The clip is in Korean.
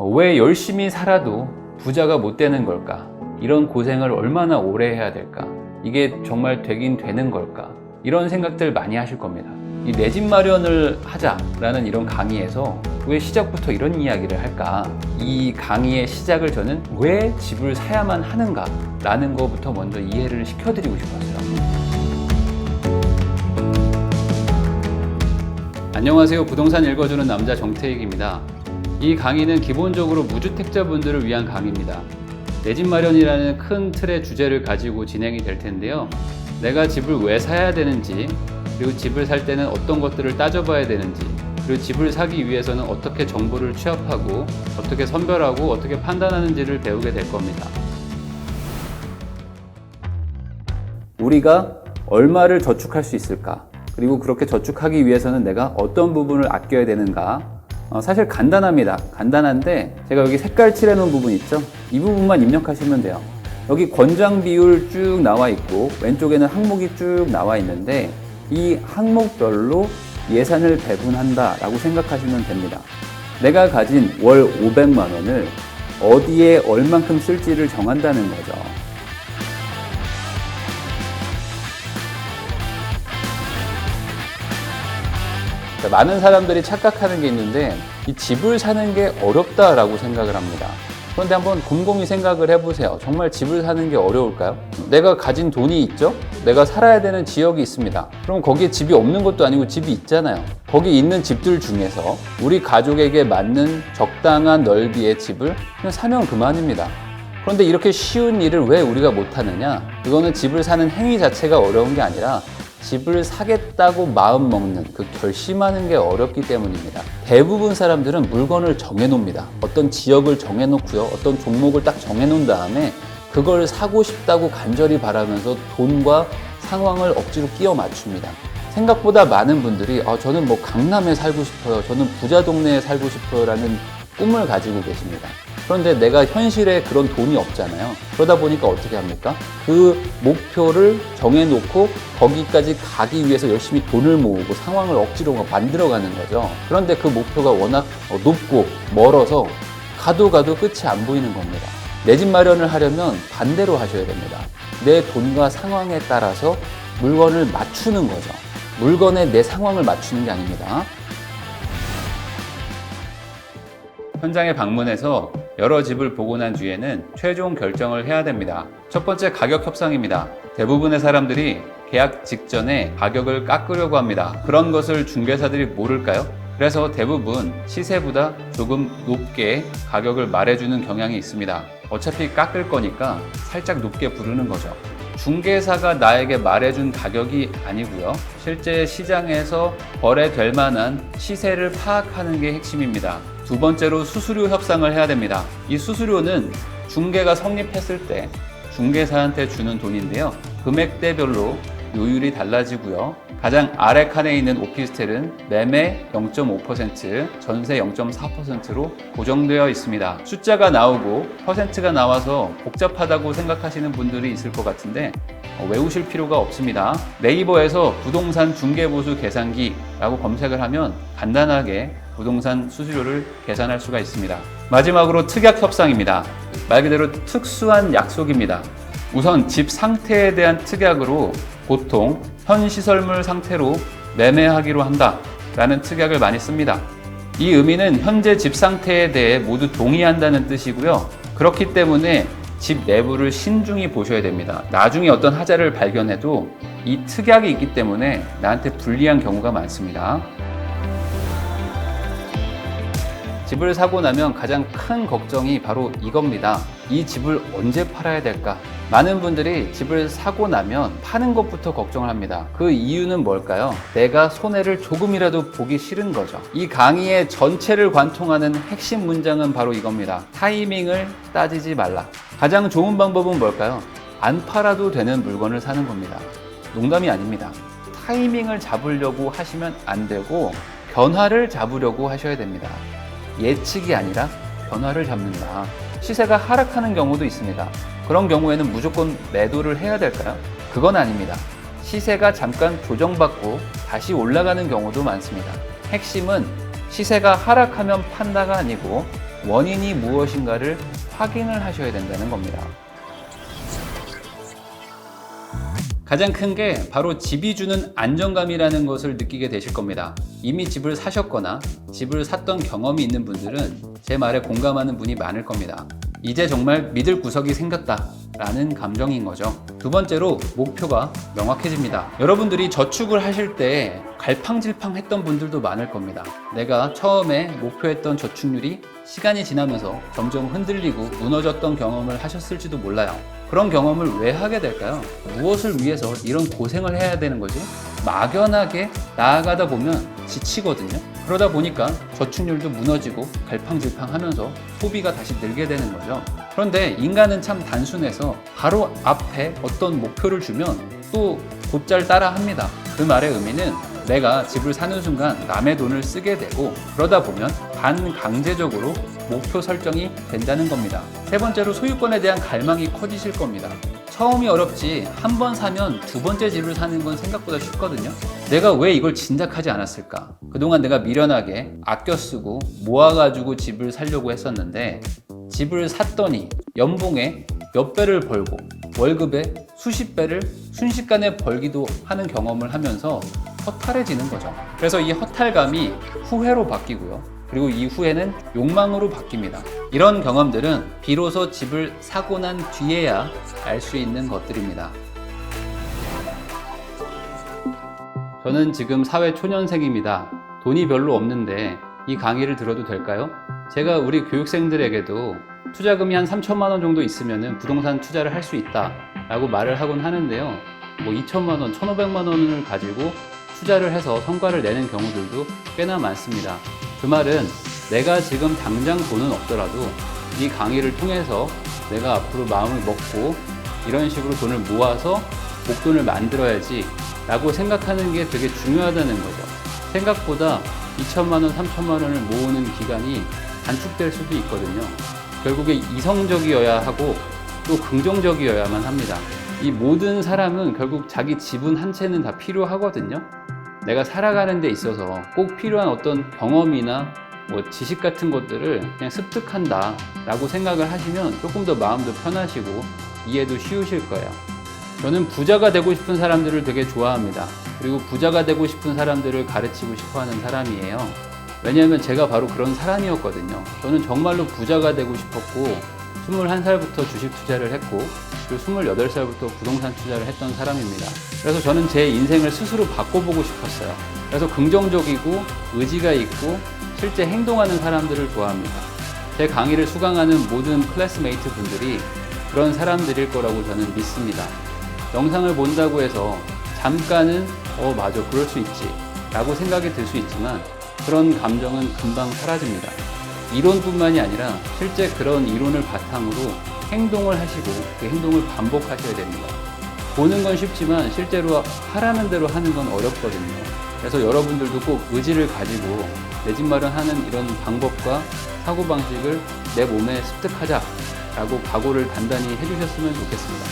왜 열심히 살아도 부자가 못 되는 걸까? 이런 고생을 얼마나 오래 해야 될까? 이게 정말 되긴 되는 걸까? 이런 생각들 많이 하실 겁니다. 이 내 집 마련을 하자라는 이런 강의에서 왜 시작부터 이런 이야기를 할까? 이 강의의 시작을 저는 왜 집을 사야만 하는가? 라는 것부터 먼저 이해를 시켜드리고 싶었어요. 안녕하세요. 부동산 읽어주는 남자 정태익입니다. 이 강의는 기본적으로 무주택자분들을 위한 강의입니다. 내 집 마련이라는 큰 틀의 주제를 가지고 진행이 될 텐데요. 내가 집을 왜 사야 되는지, 그리고 집을 살 때는 어떤 것들을 따져봐야 되는지, 그리고 집을 사기 위해서는 어떻게 정보를 취합하고 어떻게 선별하고 어떻게 판단하는지를 배우게 될 겁니다. 우리가 얼마를 저축할 수 있을까? 그리고 그렇게 저축하기 위해서는 내가 어떤 부분을 아껴야 되는가? 사실 간단합니다. 간단한데 제가 여기 색깔 칠해놓은 부분 있죠? 이 부분만 입력하시면 돼요. 여기 권장 비율 쭉 나와 있고 왼쪽에는 항목이 쭉 나와 있는데 이 항목별로 예산을 배분한다 라고 생각하시면 됩니다. 내가 가진 월 500만 원을 어디에 얼만큼 쓸지를 정한다는 거죠. 많은 사람들이 착각하는 게 있는데 이 집을 사는 게 어렵다라고 생각을 합니다. 그런데 한번 곰곰이 생각을 해보세요. 정말 집을 사는 게 어려울까요? 내가 가진 돈이 있죠? 내가 살아야 되는 지역이 있습니다. 그럼 거기에 집이 없는 것도 아니고 집이 있잖아요. 거기 있는 집들 중에서 우리 가족에게 맞는 적당한 넓이의 집을 그냥 사면 그만입니다. 그런데 이렇게 쉬운 일을 왜 우리가 못하느냐? 그거는 집을 사는 행위 자체가 어려운 게 아니라 집을 사겠다고 마음먹는 그 결심하는 게 어렵기 때문입니다. 대부분 사람들은 물건을 정해놓습니다. 어떤 지역을 정해놓고요. 어떤 종목을 딱 정해놓은 다음에 그걸 사고 싶다고 간절히 바라면서 돈과 상황을 억지로 끼워 맞춥니다. 생각보다 많은 분들이 저는 뭐 강남에 살고 싶어요. 저는 부자 동네에 살고 싶어요. 라는 꿈을 가지고 계십니다. 그런데 내가 현실에 그런 돈이 없잖아요. 그러다 보니까 어떻게 합니까? 그 목표를 정해놓고 거기까지 가기 위해서 열심히 돈을 모으고 상황을 억지로 만들어가는 거죠. 그런데 그 목표가 워낙 높고 멀어서 가도 끝이 안 보이는 겁니다. 내 집 마련을 하려면 반대로 하셔야 됩니다. 내 돈과 상황에 따라서 물건을 맞추는 거죠. 물건에 내 상황을 맞추는 게 아닙니다. 현장에 방문해서 여러 집을 보고 난 뒤에는 최종 결정을 해야 됩니다. 첫 번째, 가격 협상입니다. 대부분의 사람들이 계약 직전에 가격을 깎으려고 합니다. 그런 것을 중개사들이 모를까요? 그래서 대부분 시세보다 조금 높게 가격을 말해주는 경향이 있습니다. 어차피 깎을 거니까 살짝 높게 부르는 거죠. 중개사가 나에게 말해준 가격이 아니고요. 실제 시장에서 거래될 만한 시세를 파악하는 게 핵심입니다. 두 번째로 수수료 협상을 해야 됩니다. 이 수수료는 중개가 성립했을 때 중개사한테 주는 돈인데요. 금액대별로 요율이 달라지고요. 가장 아래 칸에 있는 오피스텔은 매매 0.5%, 전세 0.4%로 고정되어 있습니다. 숫자가 나오고 퍼센트가 나와서 복잡하다고 생각하시는 분들이 있을 것 같은데 외우실 필요가 없습니다. 네이버에서 부동산 중개보수 계산기라고 검색을 하면 간단하게 부동산 수수료를 계산할 수가 있습니다. 마지막으로 특약 협상입니다. 말 그대로 특수한 약속입니다. 우선 집 상태에 대한 특약으로 보통 현 시설물 상태로 매매하기로 한다 라는 특약을 많이 씁니다. 이 의미는 현재 집 상태에 대해 모두 동의한다는 뜻이고요. 그렇기 때문에 집 내부를 신중히 보셔야 됩니다. 나중에 어떤 하자를 발견해도 이 특약이 있기 때문에 나한테 불리한 경우가 많습니다. 집을 사고 나면 가장 큰 걱정이 바로 이겁니다. 이 집을 언제 팔아야 될까? 많은 분들이 집을 사고 나면 파는 것부터 걱정을 합니다. 그 이유는 뭘까요? 내가 손해를 조금이라도 보기 싫은 거죠. 이 강의의 전체를 관통하는 핵심 문장은 바로 이겁니다. 타이밍을 따지지 말라. 가장 좋은 방법은 뭘까요? 안 팔아도 되는 물건을 사는 겁니다. 농담이 아닙니다. 타이밍을 잡으려고 하시면 안 되고 변화를 잡으려고 하셔야 됩니다. 예측이 아니라 변화를 잡는다. 시세가 하락하는 경우도 있습니다. 그런 경우에는 무조건 매도를 해야 될까요? 그건 아닙니다. 시세가 잠깐 조정받고 다시 올라가는 경우도 많습니다. 핵심은 시세가 하락하면 판다가 아니고 원인이 무엇인가를 확인을 하셔야 된다는 겁니다. 가장 큰 게 바로 집이 주는 안정감이라는 것을 느끼게 되실 겁니다. 이미 집을 사셨거나 집을 샀던 경험이 있는 분들은 제 말에 공감하는 분이 많을 겁니다. 이제 정말 믿을 구석이 생겼다 라는 감정인 거죠. 두 번째로 목표가 명확해집니다. 여러분들이 저축을 하실 때 갈팡질팡 했던 분들도 많을 겁니다. 내가 처음에 목표했던 저축률이 시간이 지나면서 점점 흔들리고 무너졌던 경험을 하셨을지도 몰라요. 그런 경험을 왜 하게 될까요? 무엇을 위해서 이런 고생을 해야 되는 거지? 막연하게 나아가다 보면 지치거든요. 그러다 보니까 저축률도 무너지고 갈팡질팡하면서 소비가 다시 늘게 되는 거죠. 그런데 인간은 참 단순해서 바로 앞에 어떤 목표를 주면 또 곧잘 따라 합니다. 그 말의 의미는 내가 집을 사는 순간 남의 돈을 쓰게 되고 그러다 보면 반강제적으로 목표 설정이 된다는 겁니다. 세 번째로 소유권에 대한 갈망이 커지실 겁니다. 처음이 어렵지 한 번 사면 두 번째 집을 사는 건 생각보다 쉽거든요. 내가 왜 이걸 진작하지 않았을까? 그동안 내가 미련하게 아껴 쓰고 모아가지고 집을 사려고 했었는데 집을 샀더니 연봉에 몇 배를 벌고 월급에 수십 배를 순식간에 벌기도 하는 경험을 하면서 허탈해지는 거죠. 그래서 이 허탈감이 후회로 바뀌고요. 그리고 이 후회는 욕망으로 바뀝니다. 이런 경험들은 비로소 집을 사고 난 뒤에야 알 수 있는 것들입니다. 저는 지금 사회 초년생입니다. 돈이 별로 없는데 이 강의를 들어도 될까요? 제가 우리 교육생들에게도 투자금이 한 3천만 원 정도 있으면 부동산 투자를 할 수 있다 라고 말을 하곤 하는데요. 뭐 2천만 원, 1,500만 원을 가지고 투자를 해서 성과를 내는 경우들도 꽤나 많습니다. 그 말은 내가 지금 당장 돈은 없더라도 이 강의를 통해서 내가 앞으로 마음을 먹고 이런 식으로 돈을 모아서 목돈을 만들어야지 라고 생각하는 게 되게 중요하다는 거죠. 생각보다 2천만 원, 3천만 원을 모으는 기간이 단축될 수도 있거든요. 결국에 이성적이어야 하고 또 긍정적이어야만 합니다. 이 모든 사람은 결국 자기 지분 한 채는 다 필요하거든요. 내가 살아가는 데 있어서 꼭 필요한 어떤 경험이나 뭐 지식 같은 것들을 그냥 습득한다 라고 생각을 하시면 조금 더 마음도 편하시고 이해도 쉬우실 거예요. 저는 부자가 되고 싶은 사람들을 되게 좋아합니다. 그리고 부자가 되고 싶은 사람들을 가르치고 싶어 하는 사람이에요. 왜냐하면 제가 바로 그런 사람이었거든요. 저는 정말로 부자가 되고 싶었고 21살부터 주식 투자를 했고 그리고 28살부터 부동산 투자를 했던 사람입니다. 그래서 저는 제 인생을 스스로 바꿔보고 싶었어요. 그래서 긍정적이고 의지가 있고 실제 행동하는 사람들을 좋아합니다. 제 강의를 수강하는 모든 클래스메이트 분들이 그런 사람들일 거라고 저는 믿습니다. 영상을 본다고 해서 잠깐은 맞아 그럴 수 있지 라고 생각이 들 수 있지만 그런 감정은 금방 사라집니다. 이론뿐만이 아니라 실제 그런 이론을 바탕으로 행동을 하시고 그 행동을 반복하셔야 됩니다. 보는 건 쉽지만 실제로 하라는 대로 하는 건 어렵거든요. 그래서 여러분들도 꼭 의지를 가지고 내 집 마련하는 이런 방법과 사고방식을 내 몸에 습득하자 라고 각오를 단단히 해주셨으면 좋겠습니다.